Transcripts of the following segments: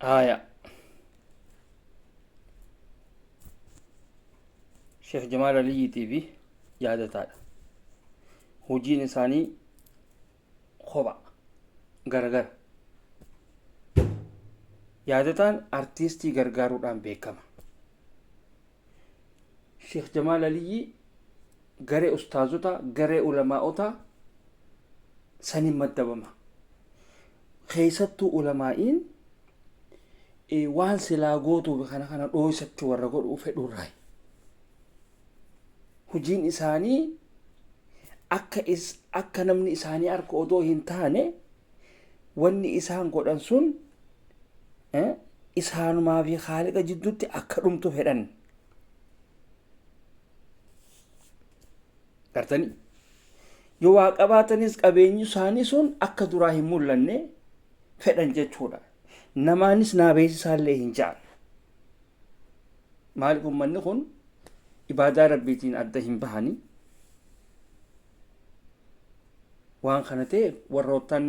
Haaya. Sheekh Jamaal Aliyyiitii fi yaadataadha. Hojiin isaanii kopha garagara. Yaadataan artiistii gargaaruudhaan beekama. Sheekh Jamaal Aliyyii garee ustaazotaa, garee ulamaa'otaa saniin maddabama. Keessattuu ulamaa'iin waan silaa gootuuf kana dhooysachuu warra godhuu fedhurraayi. Hojiin isaanii akka namni isaanii harka odoo hin taane wanni isaan godhan sun isaanumaa fi Haaliqa jidduutti akka dhumtu fedhan. Gartanii yoo waa qabaatanis qabeenyi isaanii sun akka duraa hin mul'anne fedhan jechuudha. Namaanis naa beeksisaallee hin jaan. Maaliif ummanni kun ibaadaa rabbiitiin adda hin bahanii waan kana ta'e warroottan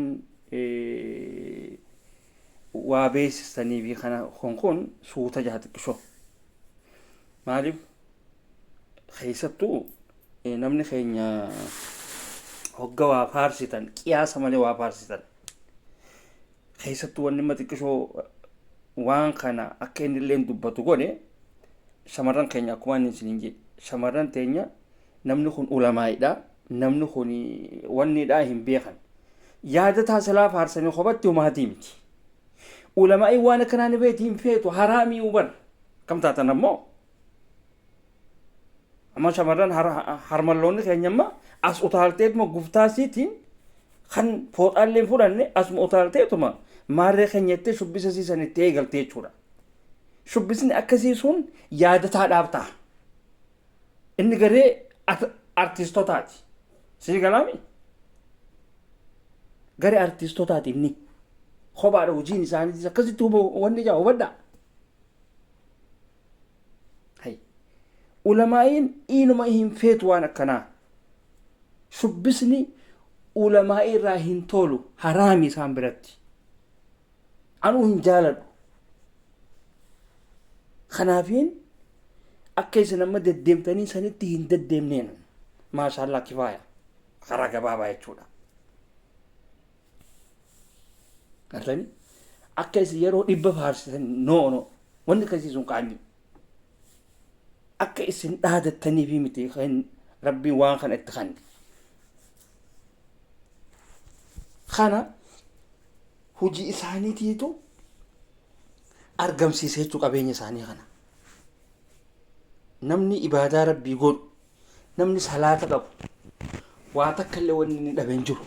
waa beeksisanii fi kana kun suuta jaha xiqqishoo. Maaliif keessattuu namni keenya hogga waa faarsitan qiyaasa malee waa faarsitan keessattuu wanni amma xiqqishoo waan kana akka inni illee dubbatu godhe shamarran keenya akkuma inni isiniin jedhe shamarran teenya namni kun ulamaa'idha. Namni kun wannidhaa hin beekan. Yaadataa silaa faarsanii kophatti humaatii miti. Ulamaa'ii waan akkanaa ni beekti hin feetu haraamii huban. Kam taatan ammoo amma shamarran harmalloonni keenya amma as utaalteetuma guftaasiitiin kan fooxaallee fudhanne asuma utaalteetuma maarree keenyatti shubbisa siisan itti eegalte jechuudha. Shubbisni akkasii sun yaadataadhaaf ta'a. Inni garee artistotaati. Sii galaami? Garee artistotaati inni. Kophaadha hojiin isaaniitis akkasitti wanni ijaa hubadhaa. Ulamaa'iin inuma hin feetu waan akkanaa. Shubbisni ulamaa'ii irraa hin tolu haraami isaan biratti. Anuu hin jaaladhu. Kanaafiin akka isin amma deddeemtanii sanitti hin deddeemneen maashaallah kifaaya karaa gabaabaa jechuudha. Gartanii akka isin yeroo 100 faarsitan no wanni akkasii sun qaanyi. Akka isin dhaadattanii fi miti kan rabbiin waan kana itti kanne. Kana hojii isaaniitiitu argamsiisee jechuu qabeenya isaanii kana. Namni ibaadaa rabbii godhu, namni salaata qabu, waa takka illee wanni inni dhabe hin jiru.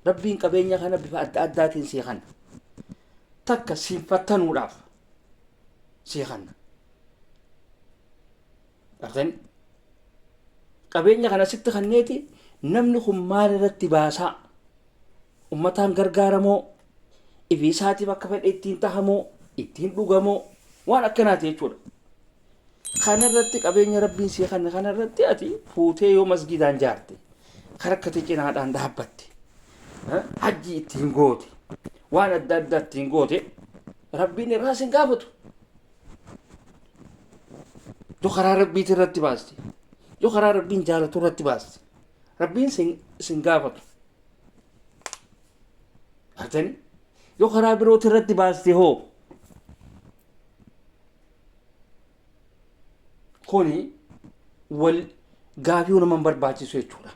Rabbiin qabeenya kana bifa adda addaatiin sii kanna. Takka siinfattanuudhaaf sii kanna. Gartanii qabeenya kana sitti kanneeti namni kun maal irratti baasaa ummataan gargaaramoo ifii isaatiif akka fedhe ittiin tahamoo ittiin dhugamoo waan akkanaati jechuudha. Kanarratti qabeenya rabbiin sii kanne kanarratti ati fuutee yoo masgidaan jaarte karakkate cinaadhaan dhaabbatte hajji ittiin goote waan adda addaa ittiin goote rabbiin irraa sin gaafatu. Yoo karaa rabbiiti irratti baaste yoo karaa rabbiin jaalatu irratti baaste rabbiin sin gaafatu. Gartanii yoo karaa birooti irratti baaste hoo kuni wal gaafii naman barbaachisu jechuudha.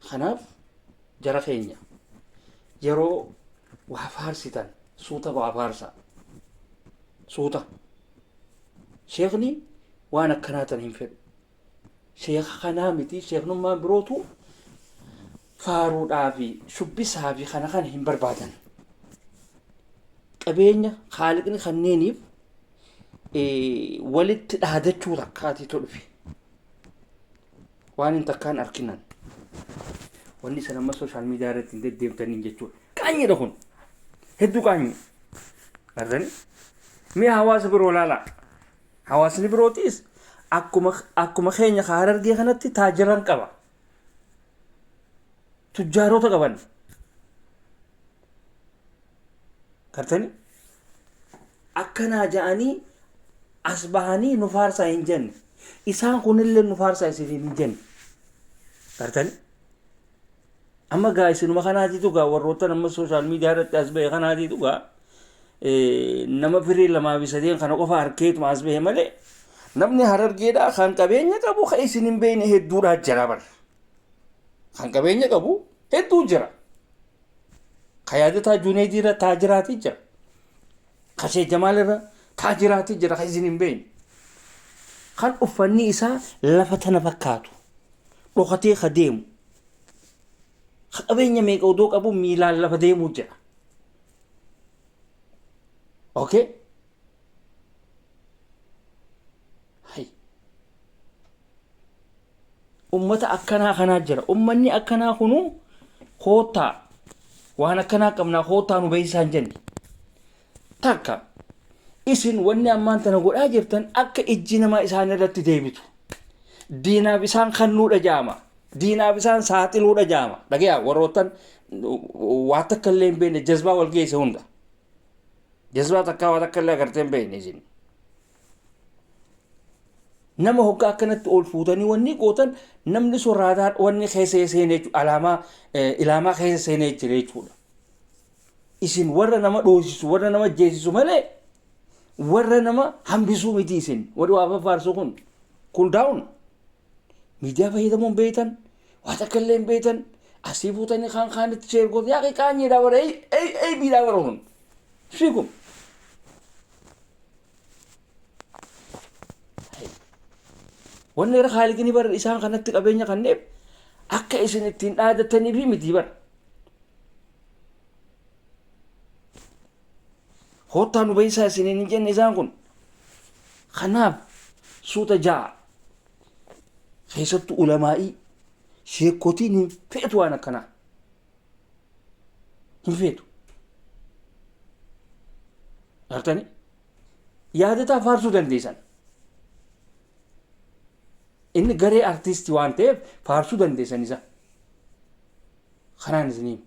Kanaaf jara keenya yeroo waa faarsitan suuta waa faarsaa. Suuta. Sheekni waan akkanaatan hin fedhu. Sheeka kanaa miti sheeknummaan birootu faaruudhaa fi shubbisaa fi kana hin barbaadan. Qabeenya Haaliqni kanneeniif walitti dhaadachuu takkaati tolfi. Waan hin takkaan arkinan. Wanni san amma sooshaal miidiyaa irratti hin deddeemtaniin jechuudha. Qaanyiidha kun. Hedduu qaanyi. Gartanii? Mee hawaasa biroo laala. Hawaasni birootis akkuma keenya Harargee kanatti taajiran qaba. Tujjaarota qaban. gartani akkanaa ja'anii as bahanii nu faarsaa hin jenne isaan kunillee nu faarsaa isiniin hin jenne gartani amma gaa isinuma kanaatitu gaa warroottan amma sooshaal miidiyaa irratti as bahe kanaatitu gaa nama firii lamaa fi sadeen kana qofa harkeetuma as bahe malee namni Harargeedhaa kan qabeenya qabu kan isin hin beekne hedduudhaa jira bar kan qabeenya qabu hedduu jira kan yaadataa Junaydii irra taajiraatii jira kan Sheek Jamaal irra taajiraatii jira kan isin hin beekne kan uffanni isaa lafa tana fakkaatu dhokatee ka deemu kan qabeenya meeqa odoo qabu miilaan lafa deemuu jira. Okay? Hai. Ummata akkanaa kanaa jira. Ummanni akkanaa kunu kootaa waan akkanaa qabnaa kootaa nu beeksisaan jenne. Takka isin wanni ammaan tana godhaa jirtan akka ijji namaa isaan irratti deebitu. Diinaaf isaan kannuudha jaama. Diinaaf isaan saaxiluudha jaama. Dhagayaa warroottan waa takka illee hin beekne jazbaa wal geesse hunda. Jazbaa takkaa waa takka illee agartee hin beekne isin. Nama hoggaa akkanatti ol fuutanii wanni gootan namni sooraataa wanni keessa seenee alaamaa ilaamaa keessa seenee jira jechuudha. Isin warra nama dhoosisu warra nama jeesisu malee warra nama hambisuu miti isin warri waa faarsu kun cool down miidiyaa fayyadamuun beektan waa takka illee hin beektan asii fuutanii kaan kaanitti sheergoota yaa qaanyiidhaa warra biidhaa warra kun fiikum. Wanni irra haaliqni bar isaan kanatti qabeenya kanneef akka isin ittiin dhaadatanii fi miti bar. Hoottaa nu beeysaa isiniin hin jenne isaan kun. Kanaaf suuta ja'a keessattuu ulamaa'ii sheekotiin hin feetu waan akkanaa. Hin feetu. Artanii yaadataa faarsuu dandeessan. Inni garee artiistii waan ta'eef faarsuu dandeessan isa. Kanaan isiniin.